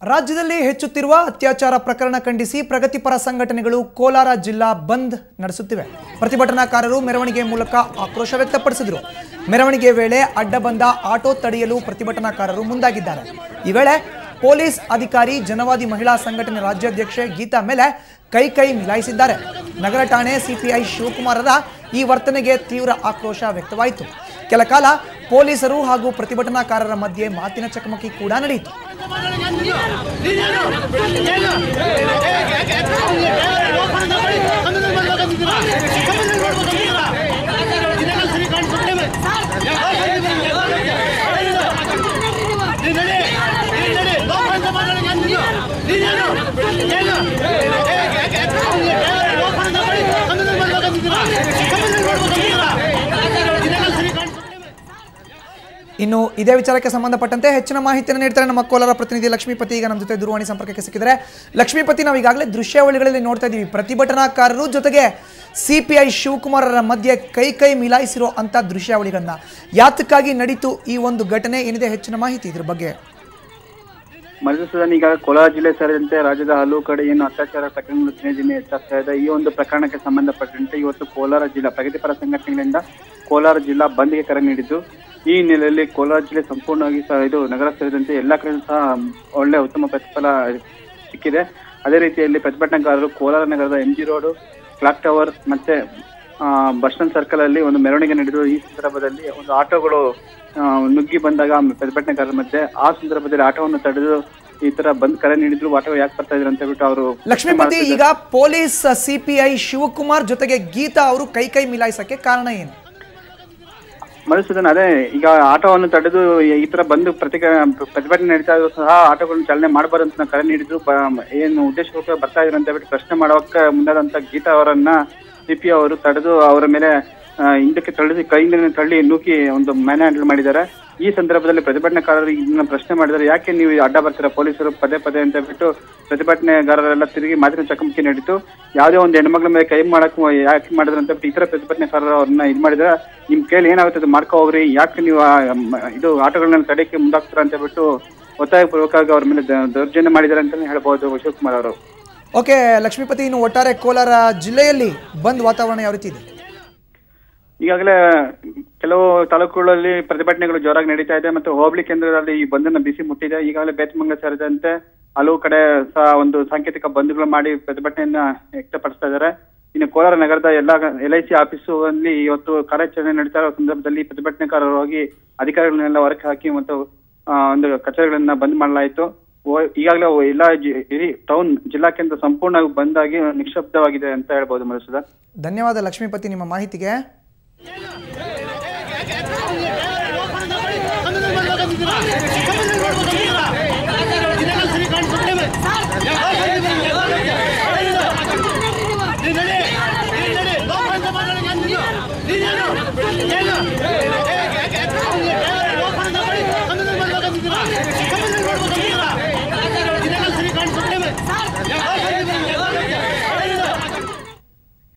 ರಾಜ್ಯದಲ್ಲಿ ಹೆಚ್ಚುತ್ತಿರುವ ಅತ್ಯಾಚಾರ ಪ್ರಕರಣ ಖಂಡಿಸಿ ಪ್ರಗತಿಪರ ಸಂಘಟನೆಗಳು ಕೋಲಾರ ಜಿಲ್ಲಾ ಬಂದ್ ನಡೆಸುತ್ತಿವೆ. ಪ್ರತಿಭಟನಾಕಾರರು ಮೆರವಣಿಗೆ ಮೂಲಕ ಆಕ್ರೋಶ ವ್ಯಕ್ತಪಡಿಸಿದರು. ಮೆರವಣಿಗೆ ವೇಳೆ ಅಡ್ಡ ಬಂದ ಆಟೋ ತಡೆಯಲು ಪ್ರತಿಭಟನಾಕಾರರು ಮುಂದಾಗಿದ್ದಾರೆ. ಈ ವೇಳೆ ಪೊಲೀಸ್ ಅಧಿಕಾರಿ ಜನವಾದಿ ಮಹಿಳಾ ಸಂಘಟನೆ ರಾಜ್ಯಾಧ್ಯಕ್ಷೆ ಗೀತಾ ಮೇಲೆ ಕೈ ಮಿಲಾಯಿಸಿದ್ದಾರೆ. ನಗರ ಠಾಣೆ ಸಿಪಿಐ ಶಿವಕುಮಾರರ ಈ ವರ್ತನೆಗೆ ತೀವ್ರ ಆಕ್ರೋಶ ವ್ಯಕ್ತವಾಯಿತು. ಕೆಲ ಕಾಲ ಪೊಲೀಸರು ಹಾಗೂ ಪ್ರತಿಭಟನಾಕಾರರ ಮಧ್ಯೆ ಮಾತಿನ ಚಕಮಕಿ ಕೂಡ ನಡೆಯಿತು. ಇನ್ನು ಇದೇ ವಿಚಾರಕ್ಕೆ ಸಂಬಂಧಪಟ್ಟಂತೆ ಹೆಚ್ಚಿನ ಮಾಹಿತಿಯನ್ನು ನೀಡ್ತಾರೆ ನಮ್ಮ ಕೋಲಾರ ಪ್ರತಿನಿಧಿ ಲಕ್ಷ್ಮೀಪತಿ. ಈಗ ನಮ್ಮ ಜೊತೆ ದೂರವಾಣಿ ಸಂಪರ್ಕಕ್ಕೆ ಸಿಕ್ಕಿದರೆ. ಲಕ್ಷ್ಮೀಪತಿ, ನಾವು ಈಗಾಗಲೇ ದೃಶ್ಯಾವಳಿಗಳಲ್ಲಿ ನೋಡ್ತಾ ಇದ್ದೀವಿ, ಪ್ರತಿಭಟನಾಕಾರರು ಜೊತೆಗೆ ಸಿಪಿಐ ಶಿವಕುಮಾರರ ಮಧ್ಯೆ ಕೈ ಮಿಲಾಯಿಸಿರೋ ಅಂತ ದೃಶ್ಯಾವಳಿಗಳನ್ನ. ಯಾತಕ್ಕಾಗಿ ನಡೀತು ಈ ಒಂದು ಘಟನೆ, ಏನಿದೆ ಹೆಚ್ಚಿನ ಮಾಹಿತಿ ಇದ್ರ ಬಗ್ಗೆ? ಮಧುಸೂದನ್, ಈಗ ಕೋಲಾರ ಜಿಲ್ಲೆ ಸೇರಿದಂತೆ ರಾಜ್ಯದ ಹಲವು ಕಡೆ ಏನು ಅತ್ಯಾಚಾರ ಪ್ರಕರಣಗಳು ದಿನೇ ಹೆಚ್ಚಾಗ್ತಾ ಇದೆ. ಈ ಒಂದು ಪ್ರಕರಣಕ್ಕೆ ಸಂಬಂಧಪಟ್ಟಂತೆ ಇವತ್ತು ಕೋಲಾರ ಜಿಲ್ಲಾ ಪ್ರಗತಿಪರ ಸಂಘಟನೆಗಳಿಂದ ಕೋಲಾರ ಜಿಲ್ಲಾ ಬಂದ್ಗೆ ಕರೆ ನೀಡಿದ್ದು, ಈ ಹಿನ್ನೆಲೆಯಲ್ಲಿ ಕೋಲಾರ ಜಿಲ್ಲೆ ಸಂಪೂರ್ಣವಾಗಿ ಇದು ನಗರ ಸೇರಿದಂತೆ ಎಲ್ಲಾ ಕಡೆ ಸಹ ಒಳ್ಳೆ ಉತ್ತಮ ಪ್ರತಿಫಲ ಸಿಕ್ಕಿದೆ. ಅದೇ ರೀತಿಯಲ್ಲಿ ಪ್ರತಿಭಟನಾಕಾರರು ಕೋಲಾರ ನಗರದ MG ರೋಡ್, ಕ್ಲಾಕ್ ಟವರ್ ಮತ್ತೆ ಬಸ್ ಸ್ಟ್ಯಾಂಡ್ ಸರ್ಕಲ್ ಅಲ್ಲಿ ಒಂದು ಮೆರವಣಿಗೆ ನಡೆದು ಈ ಸಂದರ್ಭದಲ್ಲಿ ಒಂದು ಆಟೋಗಳು ನುಗ್ಗಿ ಬಂದಾಗ ಪ್ರತಿಭಟನಾಕಾರರ ಮಧ್ಯೆ ಆ ಸಂದರ್ಭದಲ್ಲಿ ಆಟೋವನ್ನು ತಡೆದು ಈ ತರ ಬಂದ್ ಕರೆ ನೀಡಿದ್ರು. ಆಟೋ ಯಾಕೆ ಬರ್ತಾ ಇದ್ರು ಅಂತ ಹೇಳ್ಬಿಟ್ಟು ಅವರು. ಲಕ್ಷ್ಮೀಪತಿ, ಈಗ ಪೊಲೀಸ್ ಸಿಪಿಐ ಶಿವಕುಮಾರ್ ಜೊತೆಗೆ ಗೀತಾ ಅವರು ಕೈ ಮಿಲಾಯಿಸಕ್ಕೆ ಕಾರಣ ಏನು? ಮಧುಸೂದನ್, ಅದೇ ಈಗ ಆಟೋವನ್ನು ತಡೆದು ಈ ತರ ಬಂದು ಪ್ರತಿಭಟನೆ ನಡೀತಾ ಇದ್ರು ಸಹ ಆಟೋಗಳನ್ನು ಚಾಲನೆ ಮಾಡಬಾರ್ದು ಅಂತ ಕರೆ ನೀಡಿದ್ರು. ಏನು ಉದ್ದೇಶಪೂರ್ವಕ ಬರ್ತಾ ಇದ್ರು ಅಂತ ಹೇಳ್ಬಿಟ್ಟು ಪ್ರಶ್ನೆ ಮಾಡೋಕೆ ಮುಂದಾದಂತ ಗೀತಾ ಅವರನ್ನ ಸಿಪಿ ಅವರು ತಡೆದು ಅವರ ಮೇಲೆ ಹಿಂದಕ್ಕೆ ಕೈಯಿಂದ ತಳ್ಳಿ ನೂಕಿ ಒಂದು ಮ್ಯಾನ್ ಹ್ಯಾಂಡಲ್ ಮಾಡಿದ್ದಾರೆ. ಈ ಸಂದರ್ಭದಲ್ಲಿ ಪ್ರತಿಭಟನಾಕಾರರು ಇದನ್ನ ಪ್ರಶ್ನೆ ಮಾಡಿದ್ದಾರೆ, ಯಾಕೆ ನೀವು ಅಡ್ಡ ಬರ್ತೀರಾ ಪೊಲೀಸರು ಪದೇ ಅಂತ ಹೇಳ್ಬಿಟ್ಟು ಪ್ರತಿಭಟನೆಗಾರರೆಲ್ಲ ತಿರುಗಿ ಮಾತಿನ ಚಕಮಕಿ ನಡೀತು. ಯಾವುದೇ ಒಂದು ಹೆಣ್ಮಕ್ಳ ಮೇಲೆ ಕೈ ಮಾಡಕ್ ಯಾಕೆ ಮಾಡಿದ್ರು ಅಂತ ಹೇಳ್ಬಿಟ್ಟು ಇತರ ಪ್ರತಿಭಟನಾಕಾರರು ಅವ್ರನ್ನ ಇದು ಮಾಡಿದ್ರೆ, ನಿಮ್ ಕೈಲಿ ಏನಾಗುತ್ತೆ ಮಾಡ್ಕೋ ಹೋಗ್ರಿ, ಯಾಕೆ ನೀವು ಇದು ಆಟೋಗಳನ್ನ ತಡೆಯಕ್ಕೆ ಮುಂದಾಗ್ತೀರಾ ಅಂತ ಹೇಳ್ಬಿಟ್ಟು ಒತ್ತಾಯಪೂರ್ವಕವಾಗಿ ಅವ್ರ ಮೇಲೆ ದೌರ್ಜನ್ಯ ಮಾಡಿದ್ದಾರೆ ಅಂತಾನೆ ಹೇಳ್ಬಹುದು ಶಿವಕುಮಾರ್ ಅವರು. ಓಕೆ ಲಕ್ಷ್ಮೀಪತಿ, ಇನ್ನು ಒಟ್ಟಾರೆ ಕೋಲಾರ ಜಿಲ್ಲೆಯಲ್ಲಿ ಬಂದ್ ವಾತಾವರಣ ಯಾವ ರೀತಿ ಇದೆ? ಈಗಾಗಲೇ ಕೆಲವು ತಾಲೂಕುಗಳಲ್ಲಿ ಪ್ರತಿಭಟನೆಗಳು ಜೋರಾಗಿ ನಡೀತಾ ಇದೆ ಮತ್ತು ಹೋಬಳಿ ಕೇಂದ್ರದಲ್ಲಿ ಈ ಬಂದನ್ನ ಬಿಸಿ ಮುಟ್ಟಿದೆ. ಈಗಾಗಲೇ ಬೇತಮಂಗಲ ಸೇರಿದಂತೆ ಹಲವು ಕಡೆ ಸಹ ಒಂದು ಸಾಂಕೇತಿಕ ಬಂದ್ಗಳು ಮಾಡಿ ಪ್ರತಿಭಟನೆಯನ್ನ ವ್ಯಕ್ತಪಡಿಸ್ತಾ ಇದ್ದಾರೆ. ಇನ್ನು ಕೋಲಾರ ನಗರದ ಎಲ್ಲಾ LIC ಆಫೀಸಲ್ಲಿ ಇವತ್ತು ಕಾರ್ಯಾಚರಣೆ ನಡೀತಾ ಇರೋ ಸಂದರ್ಭದಲ್ಲಿ ಪ್ರತಿಭಟನಾಕಾರರು ಹೋಗಿ ಅಧಿಕಾರಿಗಳನ್ನೆಲ್ಲ ಹೊರಗೆ ಹಾಕಿ ಮತ್ತು ಒಂದು ಕಚೇರಿಗಳನ್ನ ಬಂದ್ ಮಾಡಲಾಯಿತು. ಈಗಾಗಲೇ ಎಲ್ಲಾ ಇಡೀ ಟೌನ್ ಜಿಲ್ಲಾ ಕೇಂದ್ರ ಸಂಪೂರ್ಣ ಬಂದ್ ಆಗಿ ನಿಶ್ಶಬ್ದವಾಗಿದೆ ಅಂತ ಹೇಳ್ಬಹುದು. ಮಧುಸೂದನ್, ಧನ್ಯವಾದ ಲಕ್ಷ್ಮೀಪತಿ ನಿಮ್ಮ ಮಾಹಿತಿಗೆ. Come on,